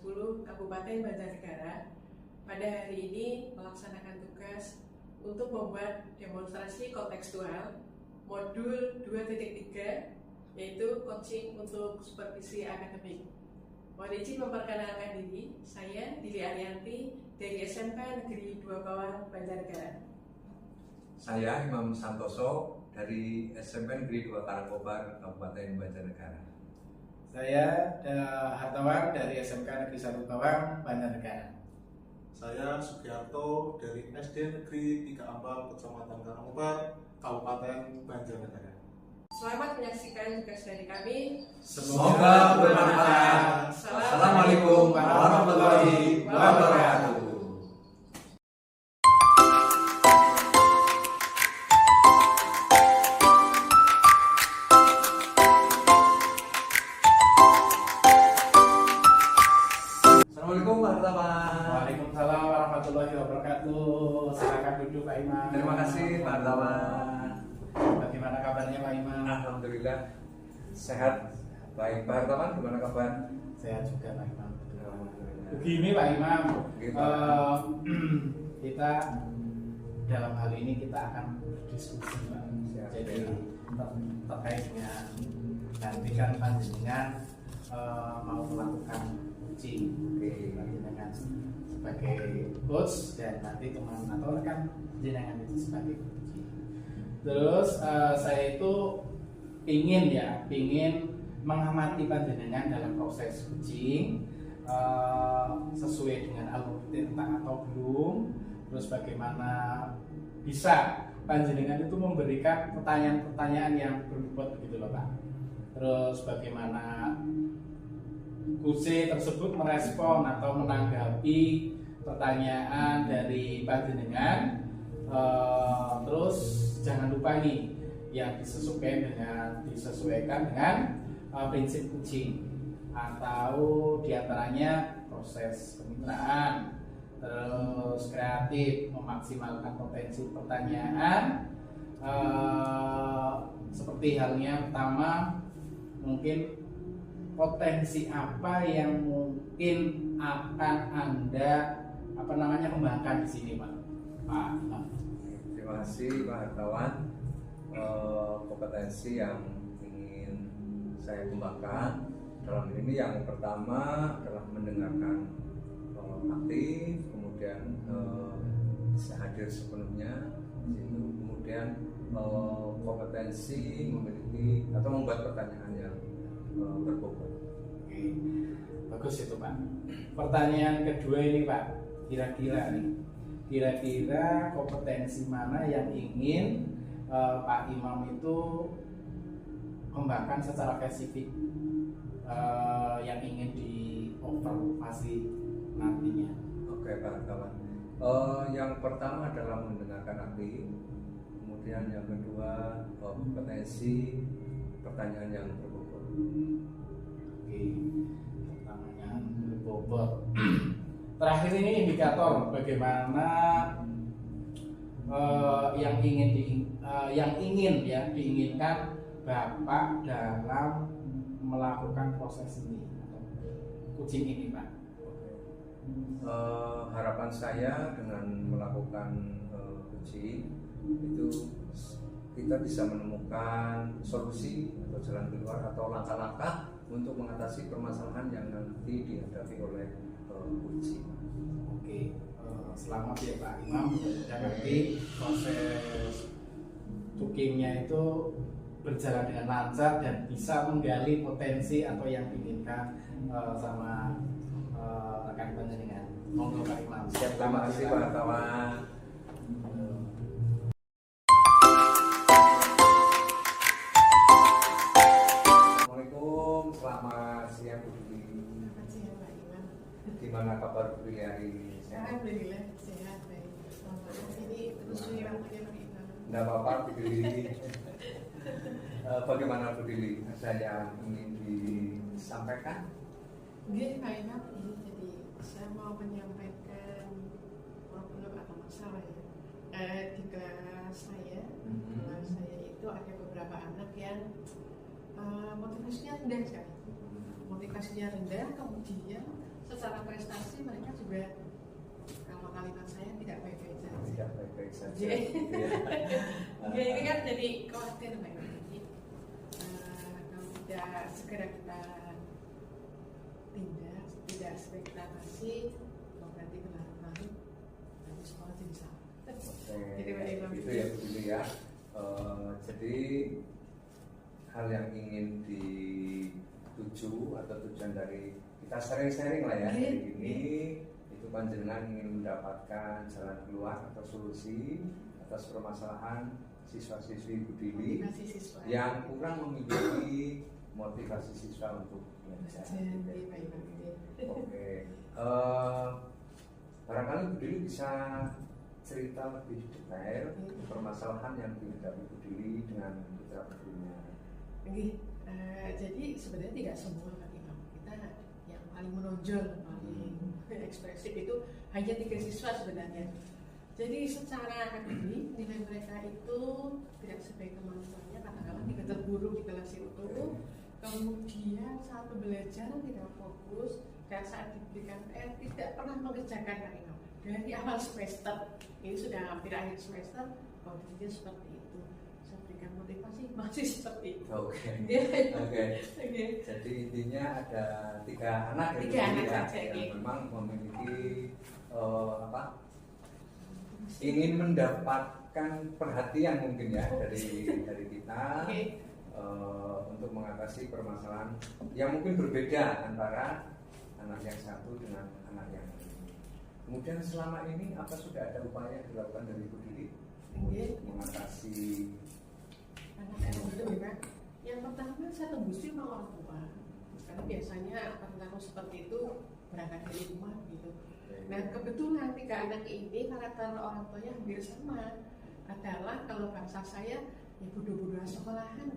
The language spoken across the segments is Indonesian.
10 Kabupaten Banjarnegara pada hari ini melaksanakan tugas untuk membuat demonstrasi kontekstual modul 2.3 yaitu coaching untuk supervisi akademik. Mohon izin memperkenalkan diri, saya Dili Arianti dari SMK Negeri 2 Bawang Banjarnegara. Saya Imam Santoso dari SMK Negeri 2 Karangkobar, Kabupaten Banjarnegara. Saya Hartawan dari SMK Negeri 1 Bawang, Banjarnegara. Saya Sugiarto dari SD Negeri 3 Ambal, Kecamatan Karangkobar, Kabupaten Banjarnegara. Selamat menyaksikan tugas dari kami. Semoga bermanfaat. Assalamualaikum warahmatullahi wabarakatuh. Assalamualaikum warahmatullahi. Waalaikumsalam warahmatullahi wabarakatuh. Silakan duduk Pak Imam. Terima kasih Pak Hartawan. Bagaimana kabarnya Pak Imam? Alhamdulillah sehat. Baik Pak Hartawan, gimana kabar? Sehat juga Pak Imam. Alhamdulillah. Begini Pak Imam, Gimana? kita dalam hal ini kita akan berdiskusi Pak. Siap. Jadi terkait dengan nanti kan panjenengan mau melakukan coaching panjenengan sebagai coach dan nanti teman atau rekan panjenengan itu sebagai coach. Terus saya itu ingin mengamati panjenengan dalam proses coaching sesuai dengan algoritma atau belum. Terus bagaimana bisa panjenengan itu memberikan pertanyaan-pertanyaan yang berbobot begitu loh Pak. Terus bagaimana coach tersebut merespon atau menanggapi pertanyaan dari panjenengan. Terus jangan lupa nih yang disesuaikan dengan prinsip coaching atau diantaranya proses kemitraan, terus kreatif, memaksimalkan potensi pertanyaan, seperti halnya pertama mungkin potensi apa yang mungkin akan Anda kembangkan di sini Pak. Terima kasih Pak Hartawan. Kompetensi yang ingin saya kembangkan dalam ini yang pertama adalah mendengarkan aktif, kemudian bisa hadir sepenuhnya, kemudian kompetensi memiliki atau membuat pertanyaan yang berbobot. Oke, bagus itu Pak. Pertanyaan kedua ini Pak, kira-kira kompetensi mana yang ingin Pak Imam itu kembangkan secara spesifik yang ingin dioperasi nantinya? Oke Pak Hartawan. Yang pertama adalah mendengarkan aktif, kemudian yang kedua kompetensi pertanyaan yang berbobot. Oke, pertanyaan berbobot. Terakhir ini indikator bagaimana yang diinginkan Bapak dalam melakukan proses ini atau coaching ini Pak. Harapan saya dengan melakukan coaching itu kita bisa menemukan solusi atau jalan keluar atau langkah-langkah untuk mengatasi permasalahan yang nanti dihadapi oleh coaching. Oke, selamat ya Pak Imam. Dan nanti proses coachingnya itu berjalan dengan lancar dan bisa menggali potensi atau yang diinginkan sama rekan panjenengan. Monggo Pak Imam. Siap, terima kasih Pak Hartawan. Assalamualaikum, selamat siang Bu Dili. Selamat siang Pak Imam. Gimana kabar Bu Dili hari ini? Alhamdulillah sehat baik. Ini terus waktunya Pak Imam. Tidak apa-apa Bu Dili. Bagaimana Bu Dili? Ada yang ingin disampaikan? Oke Pak Imam, ini jadi saya mau menyampaikan problem atau masalah ya. Di kelas saya itu ada beberapa anak yang motivasinya rendah sekali. Motivasinya rendah, kemudian secara prestasi mereka juga, kalau kalimat saya, tidak baik-baik saja. Tidak baik-baik saja. Iya. Gitu ya. Ya, ini kan jadi khawatir Pak Imam. Kalau tidak segera kita tindak, tidak ekspektasi, berarti berlarut-larut nanti sekolah jadi salah. Jadi Pak Imam Itu ya begitu ya. Jadi hal yang ingin dituju atau tujuan dari kita sharing-sharing lah ya hari ini, itu panjenengan ingin mendapatkan jalan keluar atau solusi atas permasalahan siswa-siswi Bu Dili motivasi siswa yang kurang memiliki motivasi siswa untuk belajar. jadi Pak Imam. Oke, barangkali Bu Dili bisa cerita lebih detail permasalahan yang dihadapi Bu Dili dengan putra putrinya. Oke, jadi sebenarnya tidak semua Pak Imam. Kita yang paling menonjol, paling ekspresif itu hanya 3 siswa sebenarnya. Jadi secara akademik nilai mereka itu tidak sebaik kemampuannya, katakanlah tidak terburu di kelas itu. Kemudian saat pembelajaran tidak fokus dan saat diberikan PR tidak pernah mengerjakan Pak Imam. Dari awal semester, ini sudah hampir akhir semester, kondisinya seperti itu. Saya berikan motivasi masih seperti itu. Oke. Oke. Jadi intinya ada 3 anak ya, 3 anak ya, saja, yang memang memiliki ingin mendapatkan perhatian mungkin ya dari kita untuk mengatasi permasalahan yang mungkin berbeda antara anak yang satu dengan anak yang lain. Kemudian selama ini apa sudah ada upaya yang dilakukan dari Bu Dili untuk mengatasi anak-anak itu memang yang pertama saya tembusi sama orang tua, karena biasanya anak seperti itu berangkat dari rumah gitu. Nah kebetulan 3 anak ini karakter orang tuanya hampir sama, adalah kalau bahasa saya ya bodoh-bodoh sekolahan.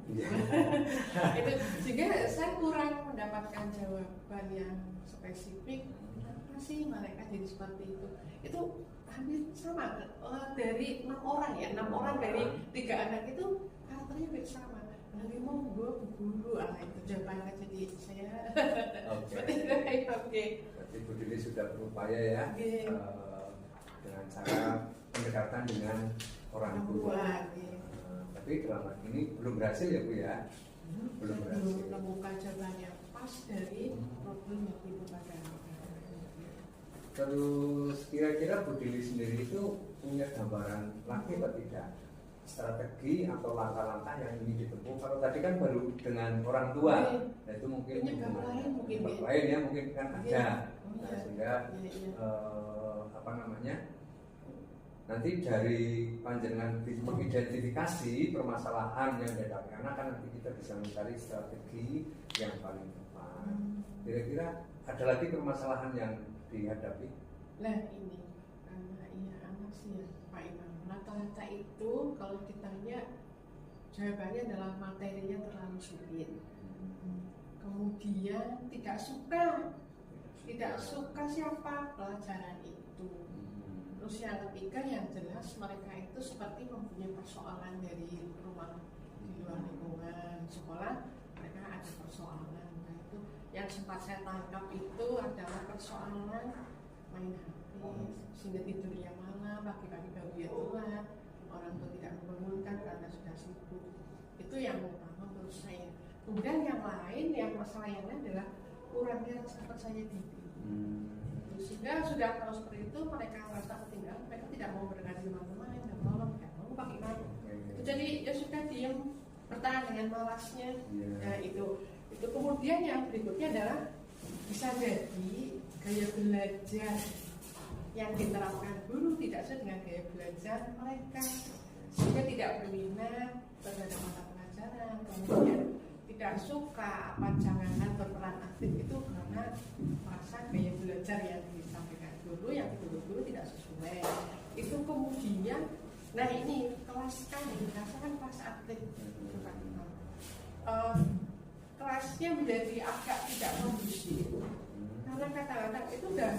Itu sehingga saya kurang mendapatkan jawaban yang spesifik. Kenapa sih mereka jadi seperti itu? Itu hampir sama dari 6 orang ya, 6 orang dari 3 anak itu karakternya hampir sama. Nanti mau gue guru, itu jawabannya jadi saya. Seperti itu. Oke. Berarti Bu Dili sudah berupaya ya dengan cara pendekatan dengan orang tua. Tapi dalam hal ini belum berhasil ya Bu ya? Belum berhasil. Belum menemukan jawaban yang pas dari problem yang dibutuhkan. Terus kira-kira Bu Dili sendiri itu punya gambaran lagi atau tidak strategi atau langkah-langkah yang ingin ditempuh? Kalau tadi kan baru dengan orang tua, nah itu mungkin mungkin lain ya mungkin kan ada. Nah, sehingga nanti dari panjenengan mengidentifikasi permasalahan yang dihadapi anak kan nanti kita bisa mencari strategi yang paling tepat. Kira-kira ada lagi permasalahan yang dihadapi? Nah ini anak sih ya Pak Imam. Rata-rata itu kalau ditanya jawabannya adalah materinya terlalu sulit. Kemudian tidak suka siapa pelajaran itu. Terus yang ketiga yang jelas mereka itu seperti mempunyai persoalan dari rumah di luar lingkungan sekolah, mereka ada persoalan. Nah itu yang sempat saya tangkap itu adalah persoalan main HP sehingga tidurnya malam, pagi-pagi baru telat, orang tua tidak membangunkan karena sudah sibuk. Itu yang utama menurut saya. Kemudian yang lain, yang masalah yang lain adalah kurangnya rasa percaya diri. Sehingga sudah kalau seperti itu mereka merasa ketinggalan, mereka tidak mau berdengar di teman-teman, tidak mau pakai main. Jadi ya sudah diam, bertahan dengan malasnya. Nah itu kemudian yang berikutnya adalah bisa jadi gaya belajar yang diterapkan guru tidak sesuai dengan gaya belajar mereka, sehingga tidak berminat terhadap mata pelajaran, kemudian tidak suka jangan berperan aktif itu karena merasa gaya belajar yang disampaikan guru yang guru tidak sesuai. Itu kemudian, nah ini kelas kan dikatakan kelas aktif, kelasnya menjadi agak tidak kondusif karena kadang-kadang itu udah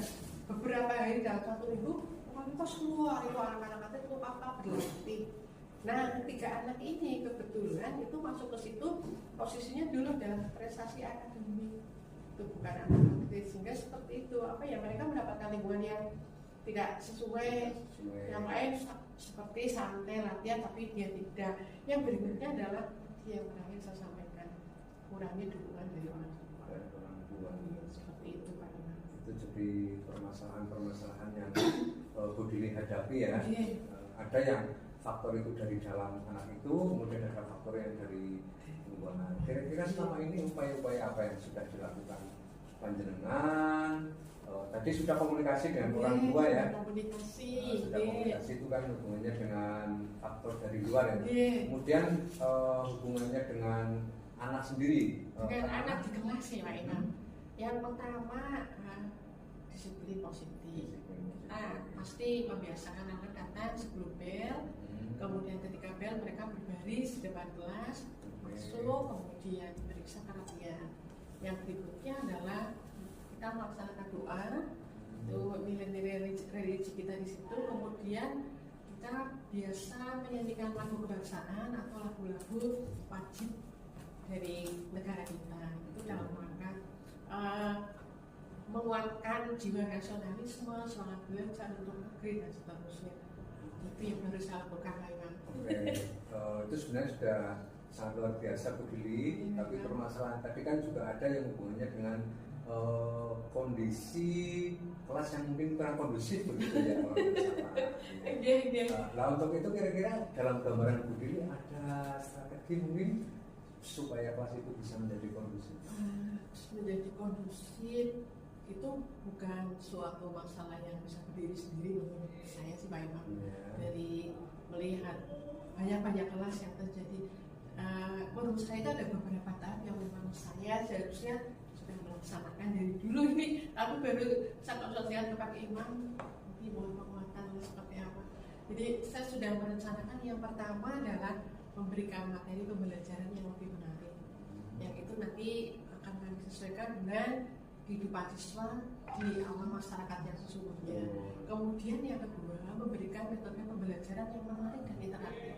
beberapa hari dalam 1 minggu kita semua itu anak-anak itu apa berlatih. Nah 3 anak ini kebetulan itu masuk ke situ posisinya dulu dalam prestasi akademik. itu bukan anak aktif, sehingga seperti itu mereka mendapatkan lingkungan yang tidak sesuai. Yang lain seperti santai latihan tapi dia tidak. Yang berikutnya adalah yang terakhir saya sampaikan, kurangi dukungan dari orang tua. Seperti itu Pak Imam. Itu jadi permasalahan yang Bu Dili hadapi ya. Ada yang faktor itu dari dalam anak itu, kemudian ada faktor yang dari lingkungan. Kira-kira selama ini upaya-upaya apa yang sudah dilakukan panjenengan? Tadi sudah komunikasi dengan orang tua ya. Sudah komunikasi itu kan hubungannya dengan faktor dari luar ya. Kemudian hubungannya dengan anak sendiri. Dengan anak di kelas ya Pak Imam. Yang pertama disiplin positif. Pasti membiasakan anak datang sebelum bel. Kemudian ketika bel mereka berbaris di depan kelas, masuk, kemudian periksa perhatian. Yang berikutnya adalah kita melaksanakan doa, itu nilai-nilai religi kita di situ. Kemudian kita biasa menyanyikan lagu kebangsaan atau lagu-lagu wajib dari negara kita. Itu dalam rangka menguatkan jiwa nasionalisme, semangat belajar untuk negeri dan seterusnya. Itu yang harus saya lakukan, Pak Imam. Itu sebenarnya sudah sangat luar biasa Bu Dili, tapi permasalahan tadi kan juga ada yang hubungannya dengan kondisi kelas yang mungkin kurang kondusif begitu ya. Nah, untuk itu kira-kira dalam gambaran Bu Dili ada strategi mungkin supaya kelas itu bisa menjadi kondusif? Menjadi kondusif itu bukan suatu masalah yang bisa berdiri sendiri menurut saya sih Pak Imam. Dari melihat banyak kelas yang terjadi, menurut saya itu ada beberapa tahap yang memang saya seharusnya sudah melaksanakan dari dulu ini, tapi baru saya konsultasikan ke Pak Imam nanti mohon penguatan seperti apa. Jadi saya sudah merencanakan yang pertama adalah memberikan materi pembelajaran yang lebih menarik, yang itu nanti akan kami sesuaikan dengan kehidupan siswa di awal masyarakat yang sesungguhnya. Kemudian yang kedua, memberikan metode pembelajaran yang menarik dan interaktif.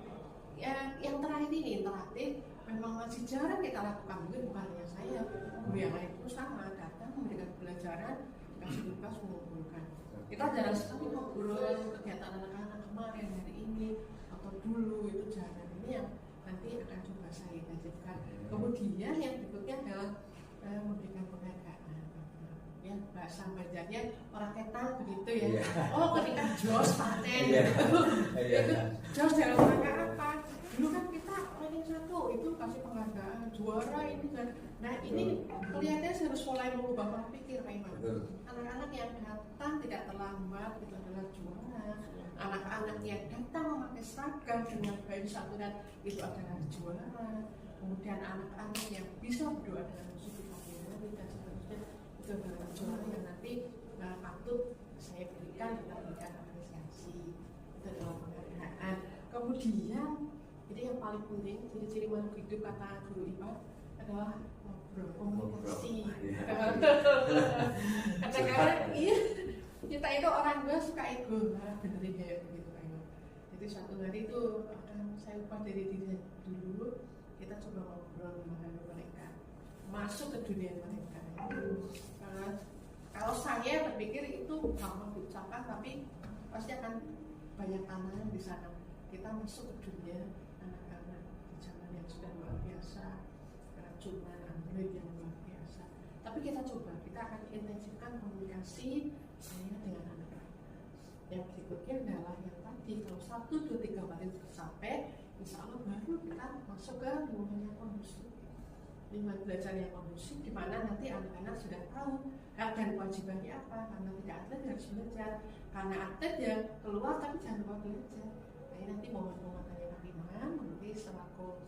Yang terakhir ini interaktif memang masih jarang kita lakukan, mungkin bukan hanya saya, guru yang lain itu sama, datang memberikan pembelajaran, kasih tugas, mengumpulkan. Kita jarang sekali ngobrol kegiatan anak-anak kemarin, hari ini, atau dulu, itu jarang. Ini yang nanti akan coba saya intensifkan. Kemudian yang berikutnya adalah memberikan penghargaan. Ya, bahasa Banjarnya orang ketang begitu ya. Oh, ketika jos paten itu jos dalam rangka apa? Dulu kan kita ranking 1 itu kasih penghargaan juara ini kan. Nah ini kelihatannya harus mulai mengubah pola pikir Pak Imam. Anak-anak yang datang tidak terlambat itu adalah juara. Anak-anak yang datang memakai seragam dengan baju saturan itu adalah juara. Kemudian anak-anak yang bisa berdoa dengan suci Fatihah dan seterusnya itu adalah juara yang nanti patut saya berikan, kita berikan apresiasi. Itu adalah penghargaan. Kemudian jadi yang paling penting ciri-ciri makhluk hidup kata guru IPA adalah ngobrol, komunikasi. Kadang-kadang iya kita itu orang tua suka ego, benerin ya begitu Pak Imam. Jadi suatu hari itu akan saya ubah dari diri dulu, kita coba ngobrol memahami mereka, masuk ke dunia mereka. Kalau saya berpikir itu gampang diucapkan, tapi pasti akan banyak tantangan di sana. Kita masuk ke dunia anak-anak di zaman yang sudah luar biasa, keracunan Android yang luar biasa. Tapi kita coba, kita akan intensifkan komunikasi saya dengan anak-anak. Yang berikutnya adalah yang tadi, kalau 1, 2, 3 kali tercapai, insya Allah baru kita masuk ke lingkungan yang kondusif. Lingkungan belajar yang kondusif, di mana nanti anak-anak sudah tahu hak dan kewajibannya apa. Karena tidak atlet harus belajar, karena atlet ya keluar tapi jangan lupa belajar. Nah, nanti mohon penguatannya Pak Imam, nanti selaku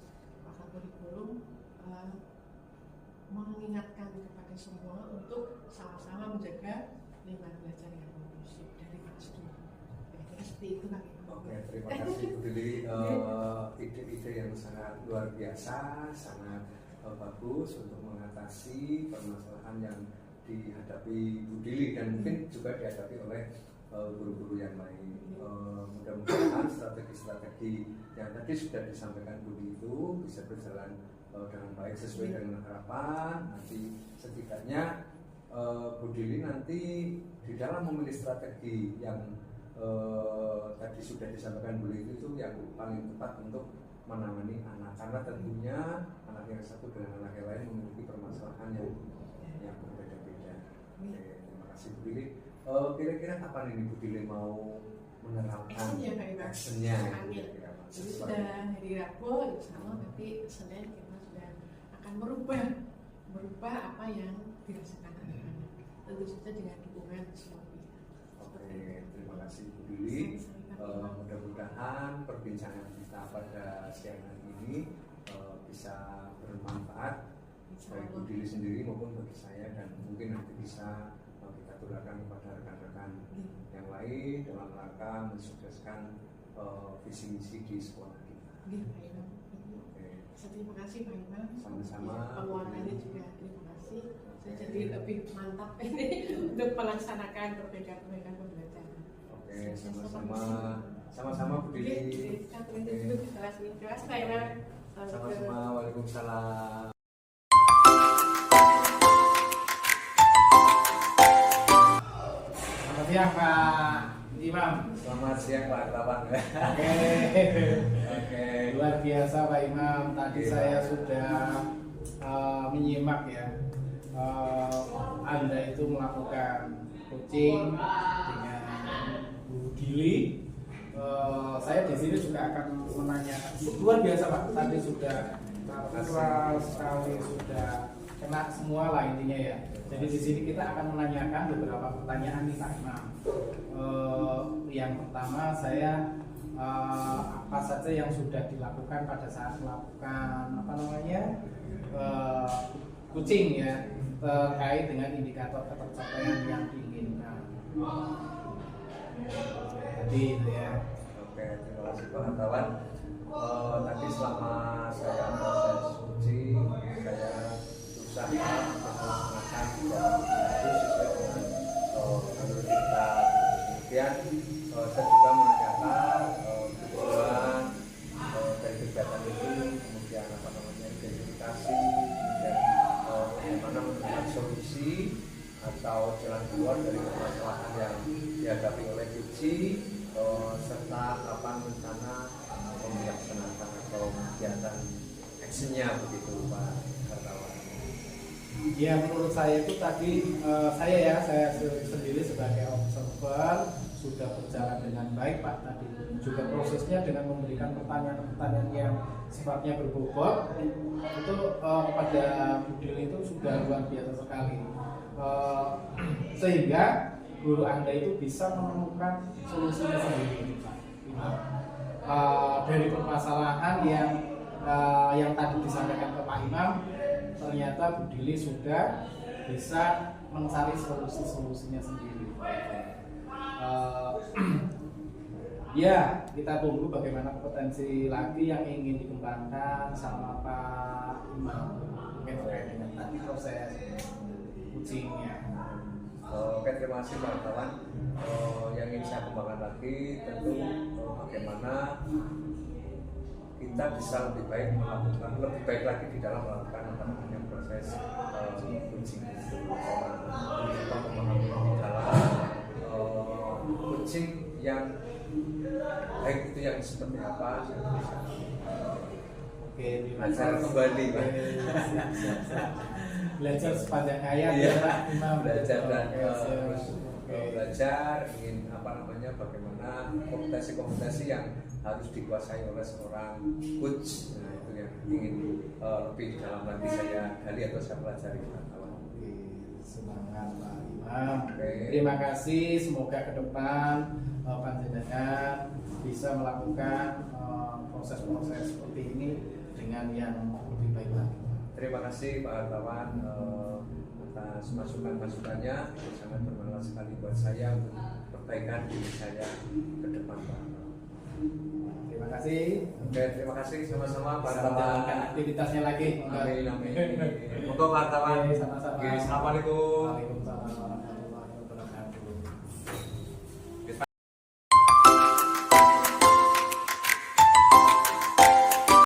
pakar kurikulum mengingatkan kepada semua untuk sama-sama menjaga lingkungan belajar yang kondusif dari kelas 2. Kira-kira seperti itu Pak Imam. Oke, terima kasih Bu Dili. Ide-ide yang sangat luar biasa, sangat bagus untuk mengatasi permasalahan yang dihadapi Bu Dili dan mungkin juga dihadapi oleh guru-guru yang lain. Mudah-mudahan strategi-strategi yang tadi sudah disampaikan Bu Dili itu bisa berjalan dengan baik sesuai dengan harapan. Nanti setidaknya Bu Dili nanti di dalam memilih strategi yang tadi sudah disampaikan Bu Dili itu yang paling tepat untuk menangani anak, karena tentunya anak yang satu dengan anak yang lain memiliki permasalahan yang berbeda-beda. Oke, terima kasih Bu Dili. Kira-kira kapan ini Bu Dili mau menerapkan actionnya? Jadi sudah hari Rabu, insya Allah nanti Senin kita sudah akan merubah apa yang dirasakan anak-anak. Tentu saja dengan dukungan semua pihak. Oke, terima kasih Bu Dili. Mudah-mudahan perbincangan kita pada siang hari ini bisa bermanfaat bagi Bu Dili sendiri maupun bagi saya, dan mungkin nanti bisa kita tularkan kepada rekan-rekan yang lain dalam rangka mensukseskan visi misi di sekolah kita. Terima kasih Pak Imam. Sama-sama. Penguatannya juga terima kasih. Saya jadi lebih mantap ini untuk melaksanakan perbaikan pembelajaran. Oke, sama-sama Bu Dili. Terima kasih Pak Imam. Sama-sama. Waalaikumsalam. Selamat siang Pak Imam. Selamat siang Pak Lawan. Oke, luar biasa Pak Imam. Tadi saya sudah menyimak ya, Anda itu melakukan coaching dengan Bu Dili. Saya di sini juga akan menanyakan, luar biasa Pak. Tadi sudah natural sekali, sudah kena semua lah intinya ya. Jadi di sini kita akan menanyakan beberapa pertanyaan nih Pak Imam. Yang pertama saya apa saja yang sudah dilakukan pada saat melakukan coaching ya, terkait dengan indikator ketercapaian yang diinginkan. Tadi itu ya. Oke, terima kasih Pak Hartawan. Tadi selama saya proses coaching, saya berusaha untuk melaksanakan itu sesuai dengan menurut kita. Kemudian saya juga menanyakan tujuan dari kegiatan itu, kemudian identifikasi, kemudian bagaimana menemukan solusi atau jalan keluar dari permasalahan yang dihadapi oleh uji, serta kapan rencana melaksanakan atau kegiatan actionnya, begitu Pak Hartawan. Ya, menurut saya itu tadi saya sendiri sebagai observer sudah berjalan dengan baik Pak. Tadi juga prosesnya dengan memberikan pertanyaan-pertanyaan yang sifatnya berbobot itu pada Bu Dili itu sudah luar biasa sekali, sehingga guru Anda itu bisa menemukan solusinya sendiri Pak. Dari permasalahan yang tadi disampaikan ke Pak Imam, ternyata Bu Dili sudah bisa mencari solusinya sendiri. Ya, kita tunggu bagaimana potensi lagi yang ingin dikembangkan sama Pak Imam terkait dengan tadi proses coachingnya. Oke, terima kasih Pak Hartawan. Yang ingin saya kembangkan lagi tentu bagaimana kita bisa lebih baik lagi di dalam melakukan proses coaching itu. Kita memahami di dalam coaching yang baik itu yang seperti apa. Oke, belajar kembali Pak. Belajar sepanjang hayat ya Pak Imam. Belajar dan terus belajar ingin bagaimana kompetensi yang harus dikuasai oleh seorang coach. Nah, itu yang ingin lebih dalam lagi saya gali atau saya pelajari. Semangat Pak Imam. Okay. Terima kasih. Semoga ke depan panjenengan bisa melakukan proses-proses seperti ini dengan yang lebih baik lagi. Terima kasih Pak Hartawan atas masukan-masukannya. Sangat bermanfaat sekali buat saya untuk perbaikan diri saya ke depan Pak. Terima kasih. Oke, terima kasih sama-sama Pak Bisa Hartawan. menjalankan aktivitasnya lagi. Amin. Untuk Pak Hartawan. Sama-sama. Assalamualaikum. Waalaikumsalam.